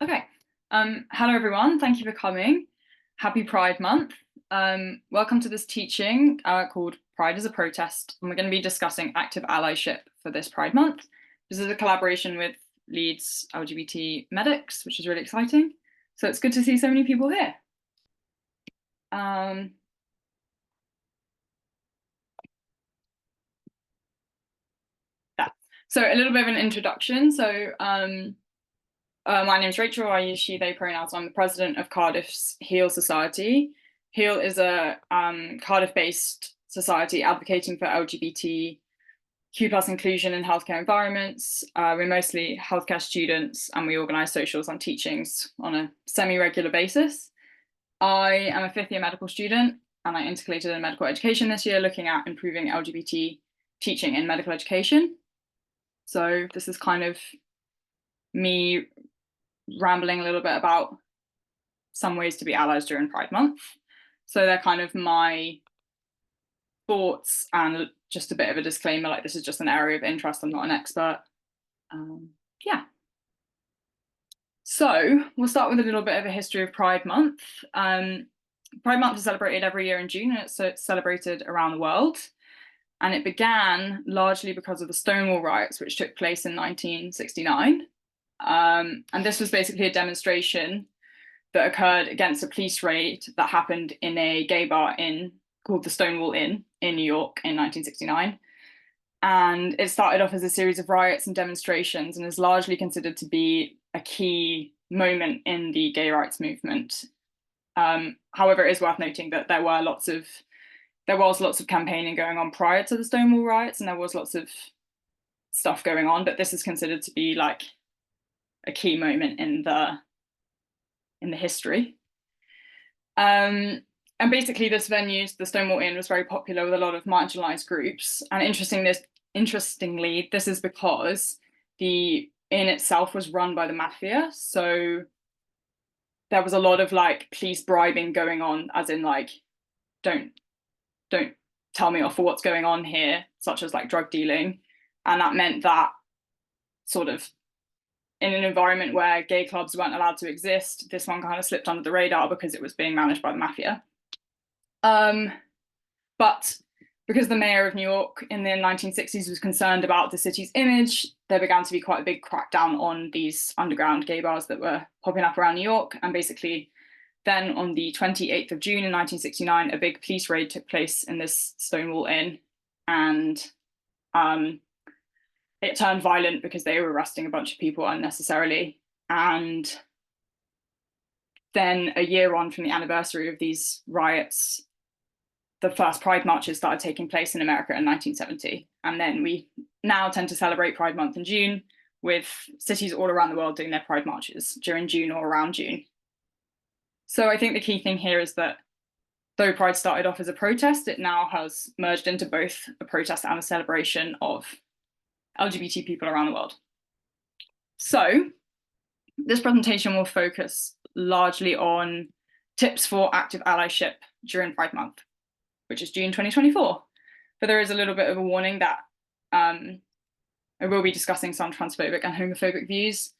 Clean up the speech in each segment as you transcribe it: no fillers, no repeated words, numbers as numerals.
Okay. Hello, everyone. Thank you for coming. Happy Pride Month. Welcome to this teaching called Pride as a Protest, and we're going to be discussing active allyship for this Pride Month. This is a collaboration with Leeds LGBT Medics, which is really exciting. So it's good to see so many people here. Yeah. So a little bit of an introduction. So my name is Rachel. I use she, they pronouns. I'm the president of Cardiff's HEAL Society. HEAL is a Cardiff-based society advocating for LGBTQ plus inclusion in healthcare environments. We're mostly healthcare students and we organise socials and teachings on a semi-regular basis. I am a fifth year medical student and I intercalated in medical education this year, looking at improving LGBT teaching in medical education. So this is kind of me rambling a little bit about some ways to be allies during Pride Month. So they're kind of my thoughts and just a bit of a disclaimer, like this is just an area of interest. I'm not an expert. Yeah. So we'll start with a little bit of a history of Pride Month. Pride Month is celebrated every year in June and it's celebrated around the world. And it began largely because of the Stonewall riots, which took place in 1969. And this was basically a demonstration that occurred against a police raid that happened in a gay bar called the Stonewall Inn in New York in 1969. And it started off as a series of riots and demonstrations and is largely considered to be a key moment in the gay rights movement. However, it is worth noting that there was lots of campaigning going on prior to the Stonewall riots, and there was lots of stuff going on, but this is considered to be like a key moment in the history. And basically this venue, the Stonewall Inn, was very popular with a lot of marginalized groups. And interestingly, this is because the inn itself was run by the mafia. So there was a lot of like police bribing going on, as in like, don't tell me off for what's going on here, such as like drug dealing. And that meant that sort of in an environment where gay clubs weren't allowed to exist, this one kind of slipped under the radar because it was being managed by the mafia. But because the mayor of New York in the 1960s was concerned about the city's image, there began to be quite a big crackdown on these underground gay bars that were popping up around New York. And basically, then on the 28th of June in 1969, a big police raid took place in this Stonewall Inn. And it turned violent because they were arresting a bunch of people unnecessarily. And then a year on from the anniversary of these riots, the first Pride marches started taking place in America in 1970. And then we now tend to celebrate Pride Month in June, with cities all around the world doing their Pride marches during June or around June. So I think the key thing here is that though Pride started off as a protest, it now has merged into both a protest and a celebration of LGBT people around the world. So this presentation will focus largely on tips for active allyship during Pride Month, which is June 2024. But there is a little bit of a warning that I will be discussing some transphobic and homophobic views.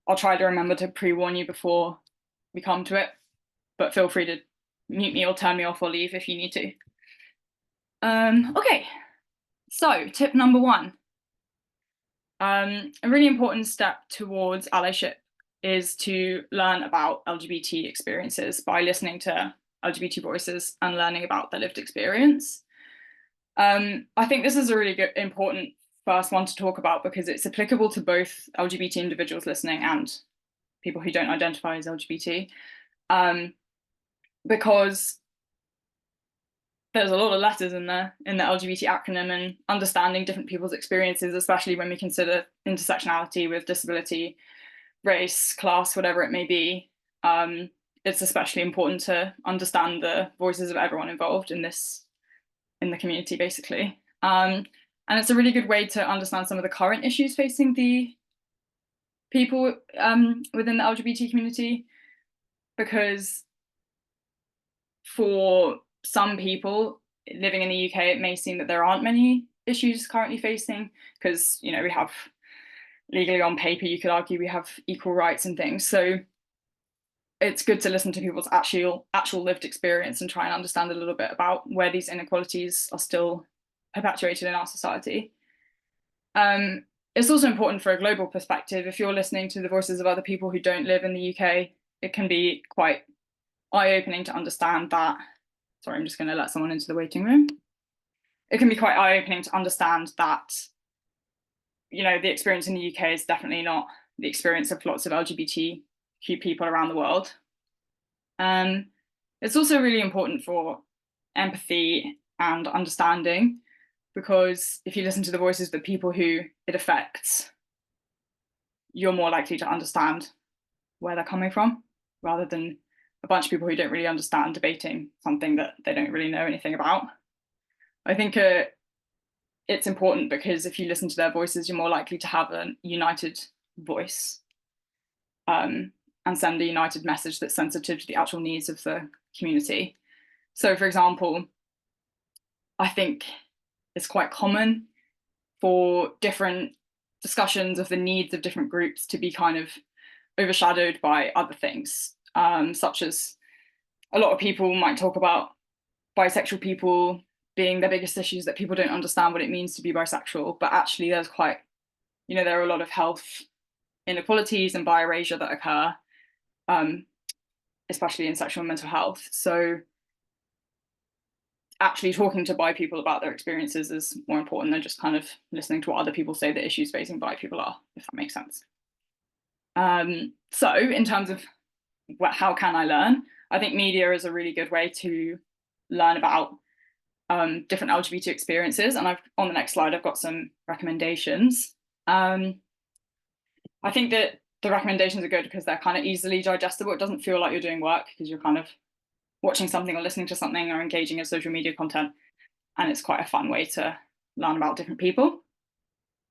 I'll try to remember to pre-warn you before we come to it, but feel free to mute me or turn me off or leave if you need to. Okay, so tip number one. A really important step towards allyship is to learn about LGBT experiences by listening to LGBT voices and learning about their lived experience. I think this is a really good, important first one to talk about because it's applicable to both LGBT individuals listening and people who don't identify as LGBT. Because there's a lot of letters in the LGBT acronym, and understanding different people's experiences, especially when we consider intersectionality with disability, race, class, whatever it may be, it's especially important to understand the voices of everyone involved in the community, basically. And it's a really good way to understand some of the current issues facing the people within the LGBT community, because for some people living in the UK, it may seem that there aren't many issues currently facing, because we have legally on paper, you could argue we have equal rights and things. So it's good to listen to people's actual lived experience and try and understand a little bit about where these inequalities are still perpetuated in our society. It's also important for a global perspective. If you're listening to the voices of other people who don't live in the UK, it can be quite eye-opening to understand that. Sorry, I'm just going to let someone into the waiting room. It can be quite eye-opening to understand that, you know, the experience in the UK is definitely not the experience of lots of LGBTQ people around the world. It's also really important for empathy and understanding, because if you listen to the voices of the people who it affects, you're more likely to understand where they're coming from, rather than a bunch of people who don't really understand debating something that they don't really know anything about. I think it's important because if you listen to their voices, you're more likely to have a united voice, and send a united message that's sensitive to the actual needs of the community. So, for example, I think it's quite common for different discussions of the needs of different groups to be kind of overshadowed by other things, such as a lot of people might talk about bisexual people being their biggest issues, that people don't understand what it means to be bisexual, but actually there's quite, you know, there are a lot of health inequalities and bi-erasure that occur, especially in sexual and mental health. So actually talking to bi people about their experiences is more important than just kind of listening to what other people say the issues facing bi people are, if that makes sense. So in terms of how can I learn, I think media is a really good way to learn about different LGBT experiences. And on the next slide, I've got some recommendations. I think that the recommendations are good because they're kind of easily digestible. It doesn't feel like you're doing work because you're kind of watching something or listening to something or engaging in social media content. And it's quite a fun way to learn about different people.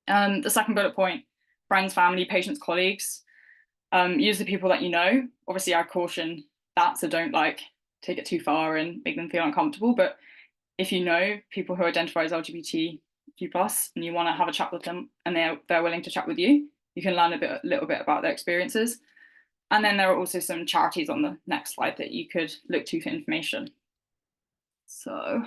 The second bullet point, friends, family, patients, colleagues. Use the people that you know. Obviously, I caution that, so don't take it too far and make them feel uncomfortable. But if you know people who identify as LGBTQ+ and you want to have a chat with them and they're willing to chat with you, you can learn a little bit about their experiences. And then there are also some charities on the next slide that you could look to for information. So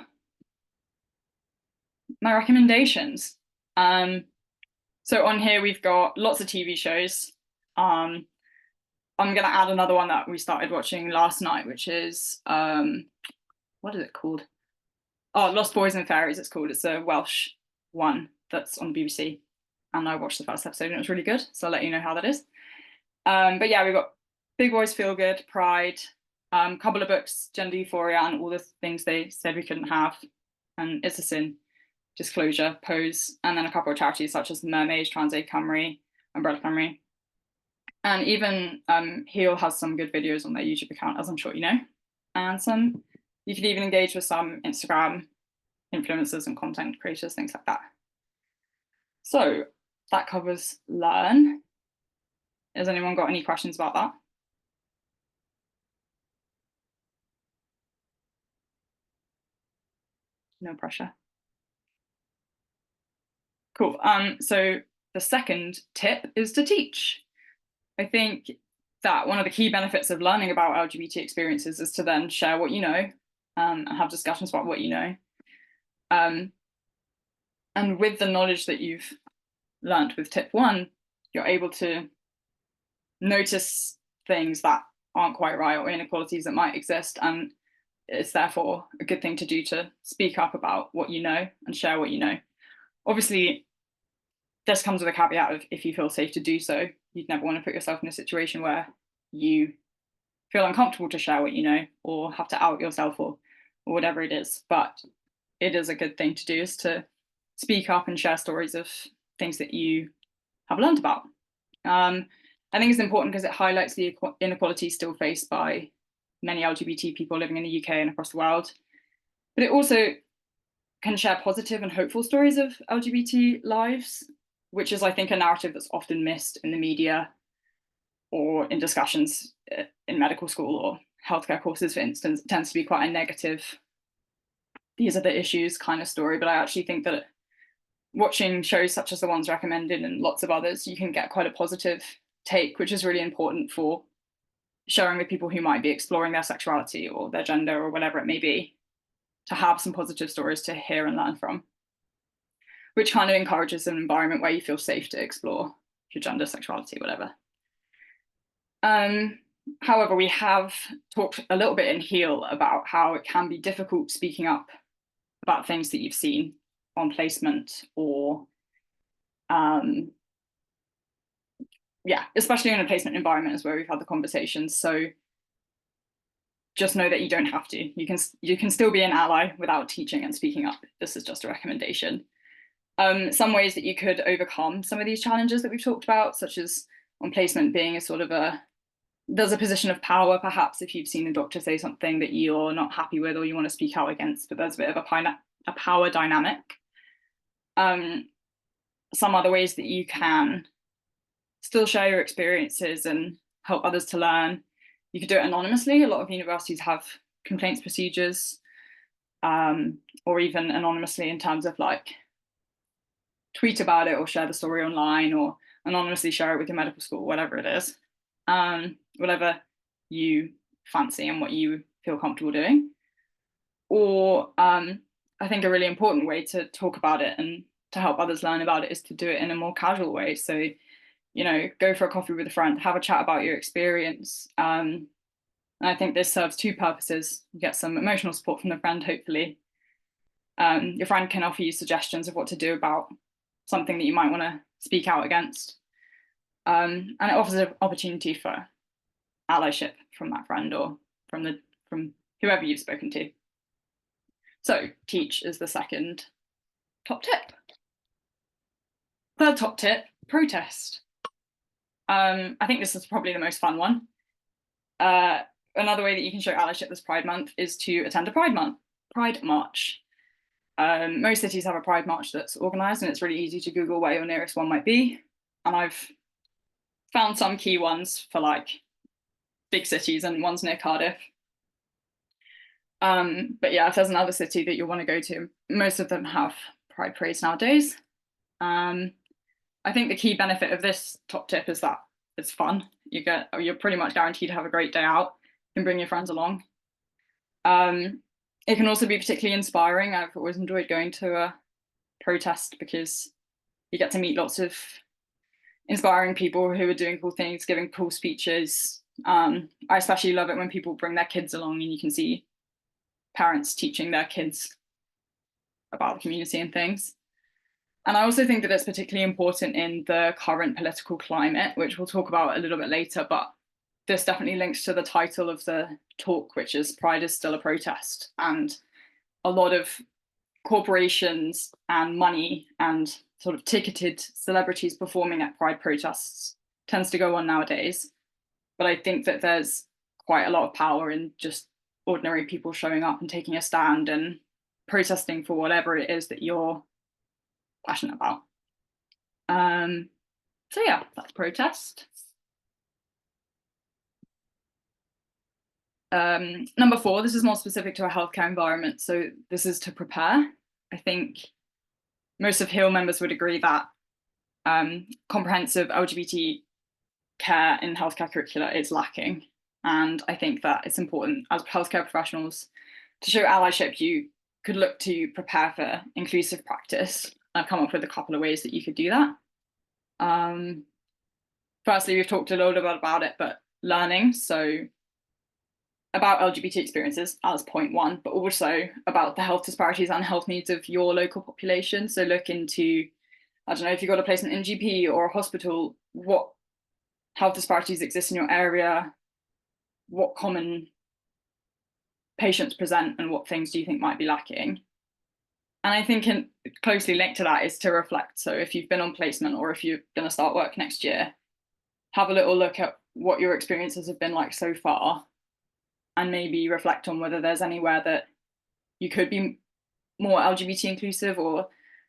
my recommendations. So on here we've got lots of TV shows. I'm going to add another one that we started watching last night, which is, what is it called? Oh, Lost Boys and Fairies, it's called. It's a Welsh one that's on the BBC. And I watched the first episode and it was really good. So I'll let you know how that is. But yeah, we've got Big Boys Feel Good, Pride, a couple of books, Gender Euphoria, and all the things they said we couldn't have. And It's a Sin, Disclosure, Pose, and then a couple of charities such as Mermaids, Trans Aid Cymru, Umbrella Cymru. And even HEAL has some good videos on their YouTube account, as I'm sure you know. And you can even engage with some Instagram influencers and content creators, things like that. So that covers learn. Has anyone got any questions about that? No pressure. Cool. So the second tip is to teach. I think that one of the key benefits of learning about LGBT experiences is to then share what you know, and have discussions about what you know. And with the knowledge that you've learned with tip one, you're able to notice things that aren't quite right or inequalities that might exist. And it's therefore a good thing to do to speak up about what you know and share what you know. Obviously, this comes with a caveat of if you feel safe to do so. You'd never want to put yourself in a situation where you feel uncomfortable to share what you know or have to out yourself or whatever it is. But it is a good thing to do, is to speak up and share stories of things that you have learned about. I think it's important because it highlights the inequalities still faced by many LGBT people living in the UK and across the world. But it also can share positive and hopeful stories of LGBT lives, which is, I think, a narrative that's often missed in the media or in discussions in medical school or healthcare courses, for instance. It tends to be quite a negative, these are the issues kind of story. But I actually think that watching shows such as the ones recommended and lots of others, you can get quite a positive take, which is really important for sharing with people who might be exploring their sexuality or their gender or whatever it may be, to have some positive stories to hear and learn from, which kind of encourages an environment where you feel safe to explore your gender, sexuality, whatever. However, we have talked a little bit in HEAL about how it can be difficult speaking up about things that you've seen on placement, or especially in a placement environment is where we've had the conversations. So just know that you don't have to. You can still be an ally without teaching and speaking up. This is just a recommendation. Some ways that you could overcome some of these challenges that we've talked about, such as on placement being a sort of there's a position of power, perhaps, if you've seen a doctor say something that you're not happy with or you want to speak out against, but there's a bit of a power dynamic. Some other ways that you can still share your experiences and help others to learn. You could do it anonymously. A lot of universities have complaints procedures, or even anonymously in terms of like tweet about it or share the story online or anonymously share it with your medical school, whatever it is, whatever you fancy and what you feel comfortable doing. Or I think a really important way to talk about it and to help others learn about it is to do it in a more casual way. So, go for a coffee with a friend, have a chat about your experience. And I think this serves two purposes. You get some emotional support from the friend, hopefully. Your friend can offer you suggestions of what to do about something that you might want to speak out against. And it offers an opportunity for allyship from that friend or from whoever you've spoken to. So teach is the second top tip. Third top tip, protest. I think this is probably the most fun one. Another way that you can show allyship this Pride Month is to attend a Pride March. Most cities have a Pride March that's organised, and it's really easy to Google where your nearest one might be. And I've found some key ones for like big cities and ones near Cardiff. But yeah, if there's another city that you want to go to, most of them have Pride parades nowadays. I think the key benefit of this top tip is that it's fun. You're pretty much guaranteed to have a great day out. You can bring your friends along. It can also be particularly inspiring. I've always enjoyed going to a protest because you get to meet lots of inspiring people who are doing cool things, giving cool speeches. I especially love it when people bring their kids along and you can see parents teaching their kids about the community and things. And I also think that it's particularly important in the current political climate, which we'll talk about a little bit later, but this definitely links to the title of the talk, which is Pride is Still a Protest. And a lot of corporations and money and sort of ticketed celebrities performing at Pride protests tends to go on nowadays. But I think that there's quite a lot of power in just ordinary people showing up and taking a stand and protesting for whatever it is that you're passionate about. So yeah, that's protest. Number 4, this is more specific to a healthcare environment. So this is to prepare. I think most of HEAL members would agree that comprehensive LGBT care in healthcare curricula is lacking. And I think that it's important as healthcare professionals to show allyship. You could look to prepare for inclusive practice. I've come up with a couple of ways that you could do that. Firstly, we've talked a little bit about it, but learning. So about LGBT experiences as point 1, but also about the health disparities and health needs of your local population. So look into, I don't know, if you've got a placement in GP or a hospital, what health disparities exist in your area, what common patients present, and what things do you think might be lacking. And I think closely linked to that is to reflect. So if you've been on placement or if you're going to start work next year, have a little look at what your experiences have been like so far, and maybe reflect on whether there's anywhere that you could be more LGBT inclusive, or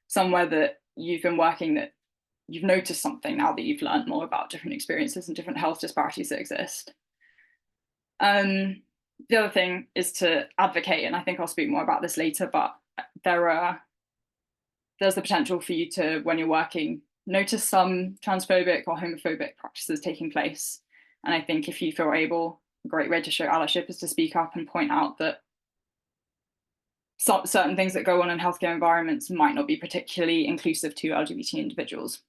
somewhere that you've been working that you've noticed something now that you've learned more about different experiences and different health disparities that exist. The other thing is to advocate, and I think I'll speak more about this later, but there are there's the potential for you to, when you're working, notice some transphobic or homophobic practices taking place. And I think if you feel able, a great way to show allyship is to speak up and point out that certain things that go on in healthcare environments might not be particularly inclusive to LGBT individuals.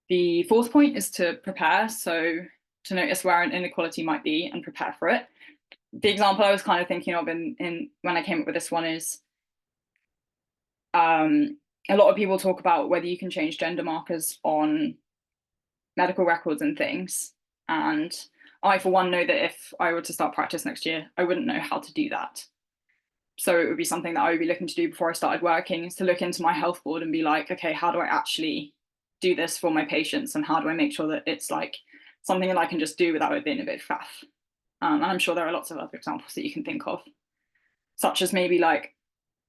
The fourth point is to prepare, so to notice where an inequality might be and prepare for it. The example I was kind of thinking of in when I came up with this one is a lot of people talk about whether you can change gender markers on medical records and things. And I, for one, know that if I were to start practice next year, I wouldn't know how to do that. So it would be something that I would be looking to do before I started working, is to look into my health board and be like, okay, how do I actually do this for my patients? And how do I make sure that it's like something that I can just do without it being a bit faff? And I'm sure there are lots of other examples that you can think of, such as maybe like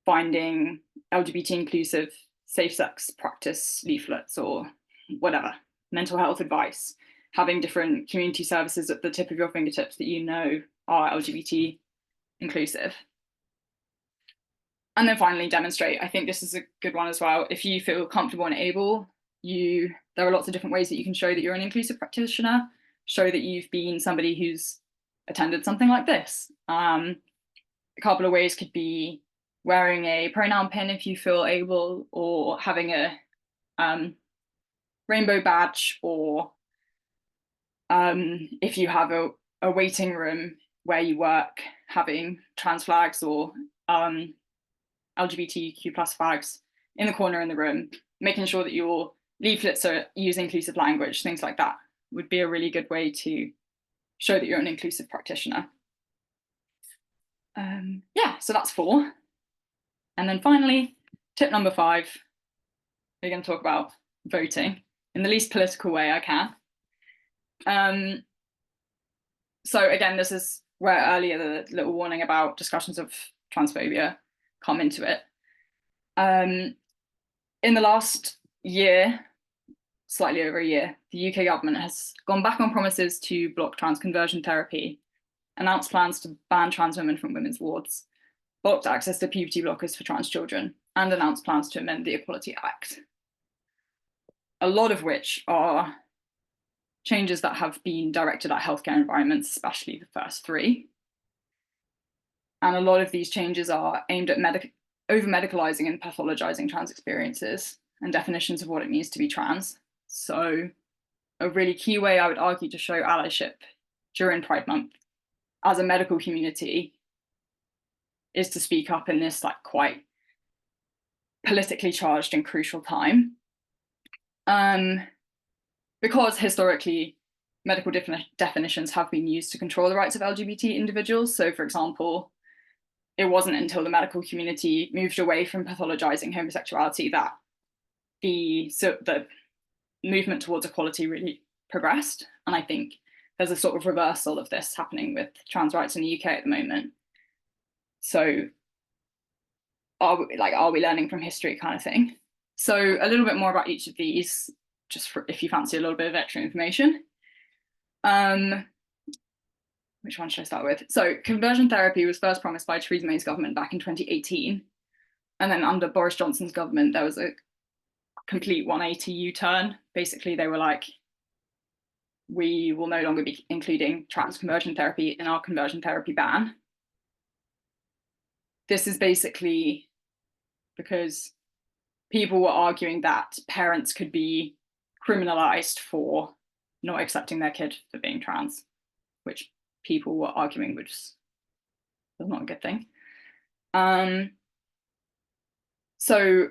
finding LGBT inclusive safe sex practice leaflets or whatever, mental health advice, having different community services at the tip of your fingertips that you know are LGBT inclusive. And then finally, demonstrate. I think this is a good one as well. If you feel comfortable and able, there are lots of different ways that you can show that you're an inclusive practitioner, show that you've been somebody who's attended something like this. A couple of ways could be wearing a pronoun pin if you feel able, or having a rainbow badge, or if you have a waiting room where you work, having trans flags or LGBTQ plus flags in the corner in the room, making sure that your leaflets use inclusive language, things like that would be a really good way to show that you're an inclusive practitioner. Yeah, so that's 4. And then finally, tip number 5, we're going to talk about voting in the least political way I can. So again, this is where earlier the little warning about discussions of transphobia come into it. In the last year, slightly over a year, the UK government has gone back on promises to block trans conversion therapy, announced plans to ban trans women from women's wards, blocked access to puberty blockers for trans children, and announced plans to amend the Equality Act. A lot of which are changes that have been directed at healthcare environments, especially the first 3. And a lot of these changes are aimed at over-medicalizing and pathologizing trans experiences and definitions of what it means to be trans. So a really key way I would argue to show allyship during Pride Month as a medical community is to speak up in this like quite politically charged and crucial time. Because historically, medical definitions have been used to control the rights of LGBT individuals. So for example, it wasn't until the medical community moved away from pathologizing homosexuality that the movement towards equality really progressed. And I think there's a sort of reversal of this happening with trans rights in the UK at the moment. So are we learning from history kind of thing? So a little bit more about each of these, just for if you fancy a little bit of extra information. Which one should I start with? So conversion therapy was first promised by Theresa May's government back in 2018. And then under Boris Johnson's government, there was a complete 180 U-turn. Basically, they were like, we will no longer be including trans conversion therapy in our conversion therapy ban. This is basically because people were arguing that parents could be criminalized for not accepting their kid for being trans, which people were arguing was not a good thing. So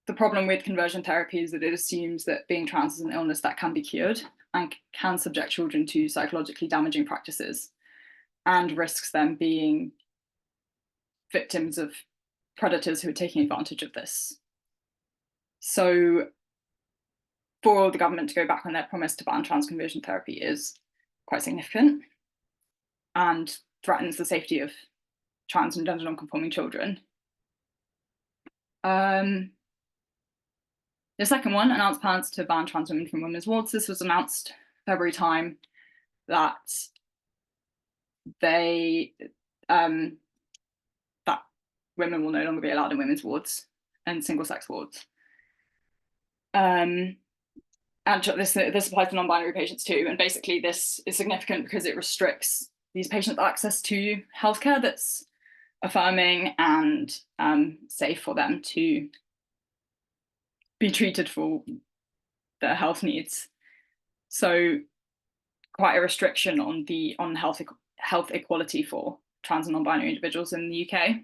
the problem with conversion therapy is that it assumes that being trans is an illness that can be cured and can subject children to psychologically damaging practices and risks them being victims of predators who are taking advantage of this. So for the government to go back on their promise to ban trans conversion therapy is quite significant and threatens the safety of trans and gender non-conforming children. The second one announced plans to ban trans women from women's wards. This was announced February time that they women will no longer be allowed in women's wards and single-sex wards. And this applies to non-binary patients too. And basically this is significant because it restricts these patients' access to healthcare that's affirming and safe for them to be treated for their health needs. So quite a restriction on health equality for trans and non-binary individuals in the UK.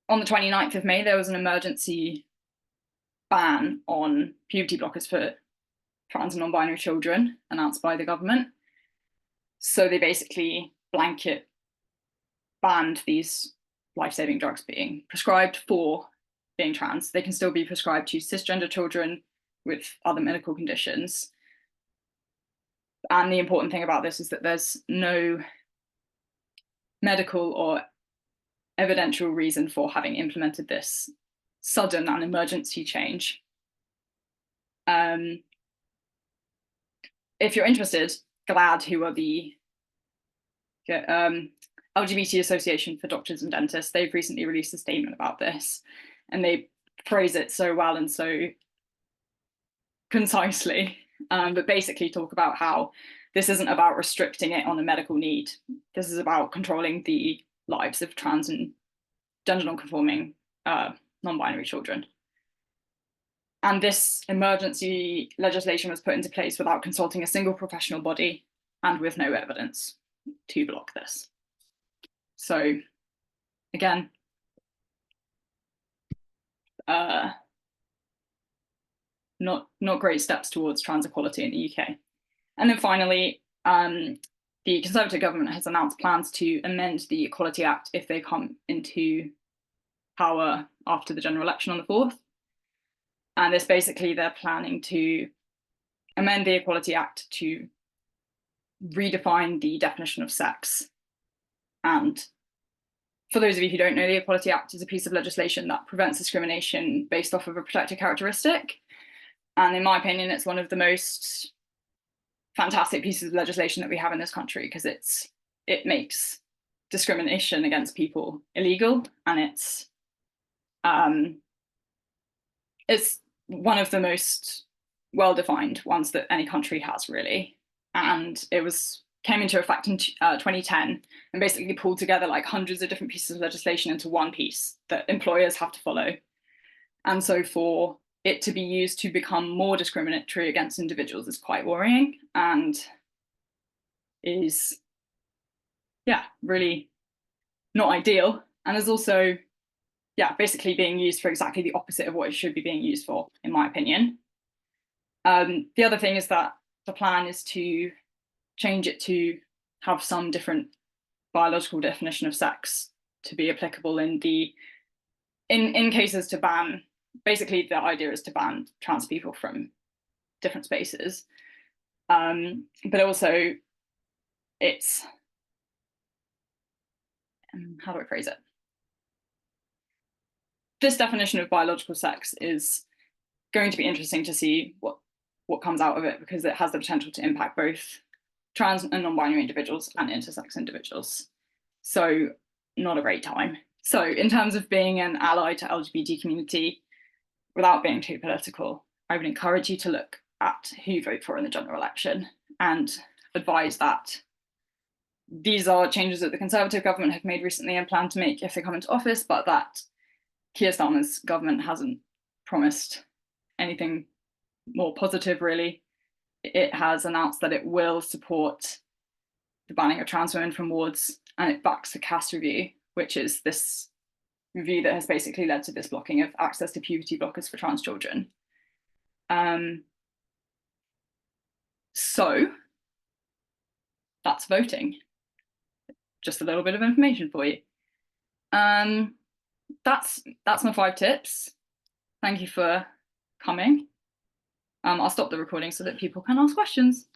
On the 29th of May, there was an emergency ban on puberty blockers for trans and non-binary children announced by the government. So they basically blanket banned these life-saving drugs being prescribed for being trans. They can still be prescribed to cisgender children with other medical conditions. And the important thing about this is that there's no medical or evidential reason for having implemented this sudden and emergency change. If you're interested, GLAD, who are the LGBT Association for Doctors and Dentists, they've recently released a statement about this, and they phrase it so well and so concisely, but basically talk about how this isn't about restricting it on a medical need. This is about controlling the lives of trans and gender non-conforming non-binary children. And this emergency legislation was put into place without consulting a single professional body and with no evidence to block this. So again, not great steps towards trans equality in the UK. And then finally, the Conservative government has announced plans to amend the Equality Act if they come into power after the general election on the 4th. And this basically, they're planning to amend the Equality Act to redefine the definition of sex. And for those of you who don't know, the Equality Act is a piece of legislation that prevents discrimination based off of a protected characteristic. And in my opinion, it's one of the most fantastic pieces of legislation that we have in this country, because it makes discrimination against people illegal, and it's one of the most well-defined ones that any country has, really. And it came into effect in 2010 and basically pulled together like hundreds of different pieces of legislation into one piece that employers have to follow. And so for it to be used to become more discriminatory against individuals is quite worrying, and is, yeah, really not ideal, and is also, yeah, basically being used for exactly the opposite of what it should be being used for, in my opinion. The other thing is that the plan is to change it to have some different biological definition of sex to be applicable in cases to ban. Basically, the idea is to ban trans people from different spaces. But also, it's, how do I phrase it? This definition of biological sex is going to be interesting to see what comes out of it, because it has the potential to impact both trans and non-binary individuals and intersex individuals. So not a great time. So in terms of being an ally to LGBT community, without being too political, I would encourage you to look at who you vote for in the general election and advise that these are changes that the Conservative government have made recently and plan to make if they come into office, but that Keir Starmer's government hasn't promised anything more positive, really. It has announced that it will support the banning of trans women from wards, and it backs the CAS review, which is this review that has basically led to this blocking of access to puberty blockers for trans children. So that's voting. Just a little bit of information for you. That's my 5 tips. Thank you for coming. I'll stop the recording so that people can ask questions.